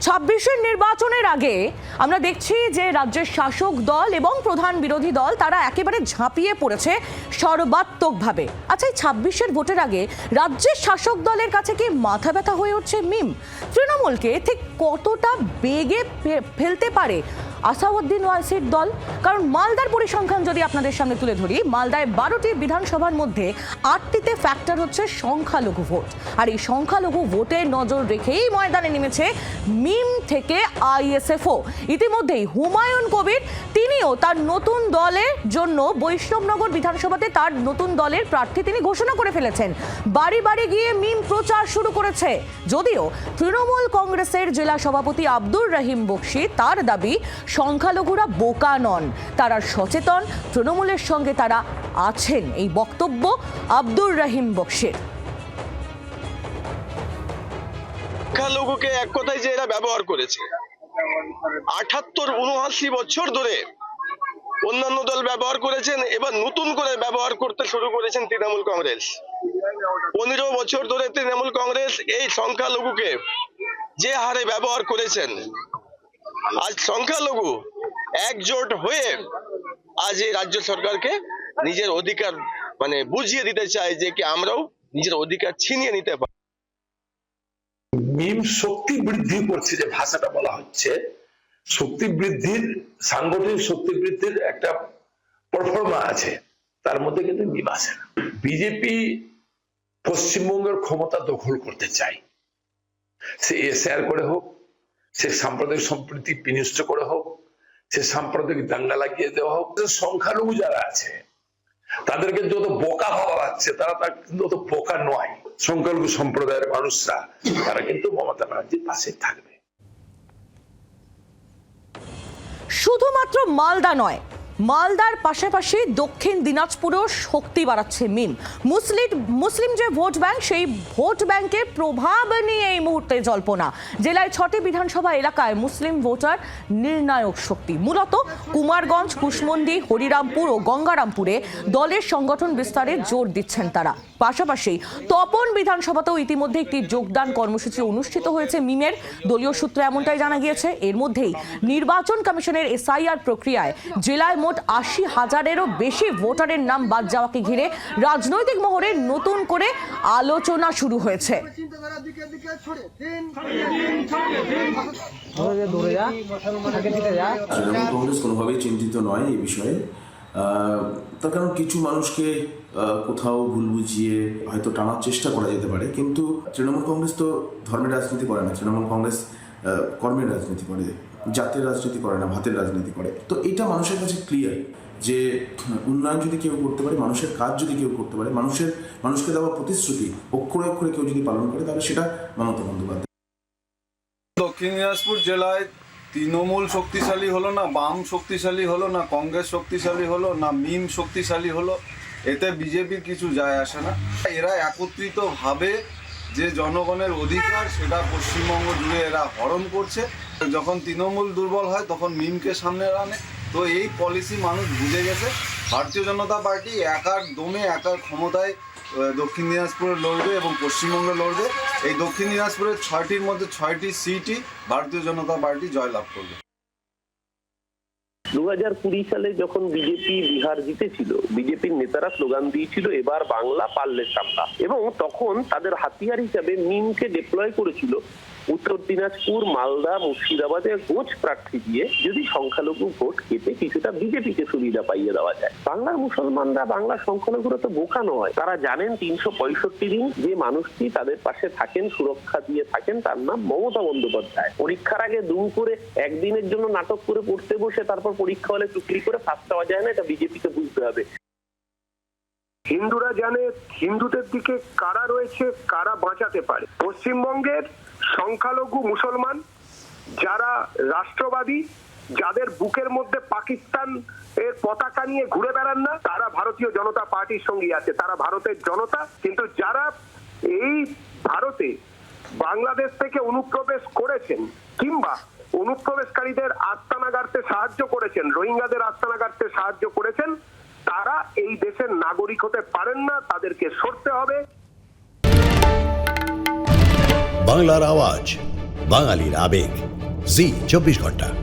২৬-এর নির্বাচনের আগে আমরা দেখছি যে রাজ্যের শাসক দল এবং প্রধান বিরোধী দল তারা একেবারে ঝাঁপিয়ে পড়েছে সর্বাত্মকভাবে। আচ্ছা, এই ২৬-এর ভোটের আগে রাজ্যের শাসক দলের কাছে কি মাথা ব্যথা হয়ে উঠছে মিম? তৃণমূলকে ঠিক কতটা বেগে ফেলতে পারে আসাউদ্দিন ওয়াইসির দল? কারণ মালদার পরিসংখ্যান যদি আপনাদের সামনে তুলে ধরি, মালদায় 12টি বিধানসভার মধ্যে 8টিতে ফ্যাক্টর হচ্ছে সংখ্যালঘু ভোট। আর এই সংখ্যালঘু ভোটে নজর রেখেই ময়দানে নেমেছে মিম থেকে আইএসএফও। ইতিমধ্যেই হুমায়ুন কবির তিনিও তার নতুন দলের জন্য বৈষ্ণবনগর বিধানসভাতে তার নতুন দলের প্রার্থী তিনি ঘোষণা করে ফেলেছেন। বাড়ি বাড়ি গিয়ে মিম প্রচার শুরু করেছে। যদিও তৃণমূল কংগ্রেসের জেলা সভাপতি আব্দুর রহিম বক্সি তার দাবি সংখ্যালঘুরা বোকা নন, তারা সচেতন, তৃণমূলের সঙ্গে তারা আছেন। এই বক্তব্য আব্দুর রহিম বক্সির। সংখ্যালঘুকে এক কথায় যে এরা ব্যবহার করেছে ৭৮-৭৯ বছর ধরে অন্যান্য দল ব্যবহার করেছেন, এবার নতুন করে ব্যবহার করতে শুরু করেছেন তৃণমূল কংগ্রেস। ১৫ বছর ধরে তৃণমূল কংগ্রেস এই সংখ্যালঘুকে যে হারে ব্যবহার করেছেন, আজ সংখ্যালঘু একজোট হয়ে আজ এই রাজ্য সরকারকে নিজের অধিকার বুঝিয়ে দিতে চায় যে কি আমরাও নিজের অধিকার ছিনিয়ে নিতে পারি। মিম শক্তি বৃদ্ধি করছে, যে ভাষাটা বলা হচ্ছে শক্তি বৃদ্ধির, সাংগঠনিক শক্তি বৃদ্ধির একটা পারফরম্যান্স আছে, তার মধ্যে কিন্তু মিম আছে না। বিজেপি পশ্চিমবঙ্গের ক্ষমতা দখল করতে চায়, সে এসআর করে হোক, সে সাম্প্রদায়িক সম্প্রীতি বিনষ্ট করে হোক, সে সাম্প্রদায়িক দাঙ্গা লাগিয়ে দেওয়া হোক। সংখ্যালঘু যারা আছে তাদেরকে যত বোকা ভাবা যাচ্ছে, তারা কিন্তু অত বোকা নয়। সংখ্যালঘু সম্প্রদায়ের মানুষরা তারা কিন্তু মমতা ব্যানার্জির পাশে থাকবে। শুধুমাত্র মালদা নয়, মালদার পাশাপাশি দক্ষিণ দিনাজপুরেও শক্তি বাড়াচ্ছে মিম। মুসলিম যে ভোট ব্যাংক, সেই ভোট ব্যাংকের প্রভাব নিয়ে এই মুহূর্তে জল্পনা। জেলায় 6টি বিধানসভা এলাকায় মুসলিম ভোটার নির্ণায়ক শক্তি। মূলত কুমারগঞ্জ, কুশমন্ডি, হরিরামপুর ও গঙ্গারামপুরে দলের সংগঠন বিস্তারে জোর দিচ্ছেন তারা। পাশাপাশি তপন বিধানসভাতেও ইতিমধ্যে একটি যোগদান কর্মসূচি অনুষ্ঠিত হয়েছে মিমের। দলীয় সূত্রে এমনটাই জানা গিয়েছে। এর মধ্যেই নির্বাচন কমিশনের এসআইআর প্রক্রিয়ায় জেলায় মোট ৮০,০০০-এরও বেশি ভোটারের নাম বাদ যাওয়াকে ঘিরে রাজনৈতিক মহলে নতুন করে আলোচনা শুরু হয়েছে। কংগ্রেস কোনোভাবেই চিন্তিত নয় এই বিষয়ে। তার কারণ কিছু মানুষকে কোথাও ভুল বুঝিয়ে হয়তো টানার চেষ্টা করা যেতে পারে, কিন্তু তৃণমূল কংগ্রেস তো ধর্মের রাজনীতি করে না। তৃণমূল কংগ্রেস কর্মের রাজনীতি করে, জাতের রাজনীতি করে না, ভাতের রাজনীতি করে। তো এটা মানুষের কাছে ক্লিয়ার যে উন্নয়ন যদি কেউ করতে পারে, মানুষের কাজ যদি কেউ করতে পারে, মানুষকে দেওয়া প্রতিশ্রুতি অক্ষরে অক্ষরে কেউ যদি পালন করে, তাহলে সেটা মমতা বন্দ্যোপাধ্যায়। দক্ষিণ দিনাজপুর জেলায় তৃণমূল শক্তিশালী হলো না, বাম শক্তিশালী হলো না, কংগ্রেস শক্তিশালী হলো না, মিম শক্তিশালী হলো, এতে বিজেপির কিছু যায় আসে না। এরা একত্রিতভাবে যে জনগণের অধিকার সেটা পশ্চিমবঙ্গ জুড়ে এরা হরণ করছে। যখন তৃণমূল দুর্বল হয় তখন মিমকে সামনে আনে। তো এই পলিসি মানুষ বুঝে গেছে। ভারতীয় জনতা পার্টি একার দমে, একার ক্ষমতায় দক্ষিণ দিনাজপুরে লড়বে এবং পশ্চিমবঙ্গে লড়বে। এই দক্ষিণ দিনাজপুরের 6টির মধ্যে 6টি সিটই ভারতীয় জনতা পার্টি জয়লাভ করবে। 2020 সালে যখন বিজেপি বিহার জিতেছিল, বিজেপির নেতারা স্লোগান দিয়েছিল এবার বাংলা পারলে সামলা, এবং তখন তাদের হাতিয়ার হিসাবে মিমকে ডিপ্লয় করেছিল উত্তর দিনাজপুর, মালদা, মুর্শিদাবাদে কোচ প্রার্থী দিয়ে যদি সংখ্যালঘু ভোট কেটে কিছুটা বিজেপিকে সুবিধা পাইয়ে দেওয়া যায়। বাংলার মুসলমানরা, বাংলার সংখ্যালঘুরা তো বোকা নয়, তারা জানেন ৩৬৫ দিন যে মানুষটি তাদের পাশে থাকেন, সুরক্ষা দিয়ে থাকেন, তার নাম মমতা বন্দ্যোপাধ্যায়। পরীক্ষার আগে দুম করে একদিনের জন্য নাটক করে পড়তে বসে তারপর পরীক্ষা হলে চুকলি করে ফাঁস পাওয়া যায় না, এটা বিজেপিকে বুঝতে হবে। হিন্দুরা জানে হিন্দুদের দিকে কারা রয়েছে, কারা বাঁচাতে পারে। পশ্চিমবঙ্গের সংখ্যালঘু মুসলমান যারা রাষ্ট্রবাদী, যাদের বুকের মধ্যে পাকিস্তান এর পতাকা নিয়ে ঘুরে বেড়ান না, তারা ভারতীয় জনতা পার্টির সঙ্গে আছে, তারা ভারতের জনতা। কিন্তু যারা এই ভারতে বাংলাদেশ থেকে অনুপ্রবেশ করেছেন কিংবা অনুপ্রবেশকারীদের আস্তানা গাড়তে সাহায্য করেছেন, রোহিঙ্গাদের আস্তানা গাড়তে সাহায্য করেছেন, তারা এই দেশের নাগরিক হতে পারেন না, তাদেরকে সরতে হবে। বাংলার আওয়াজ, বাঙালির আবেগ জি 24 ঘন্টা।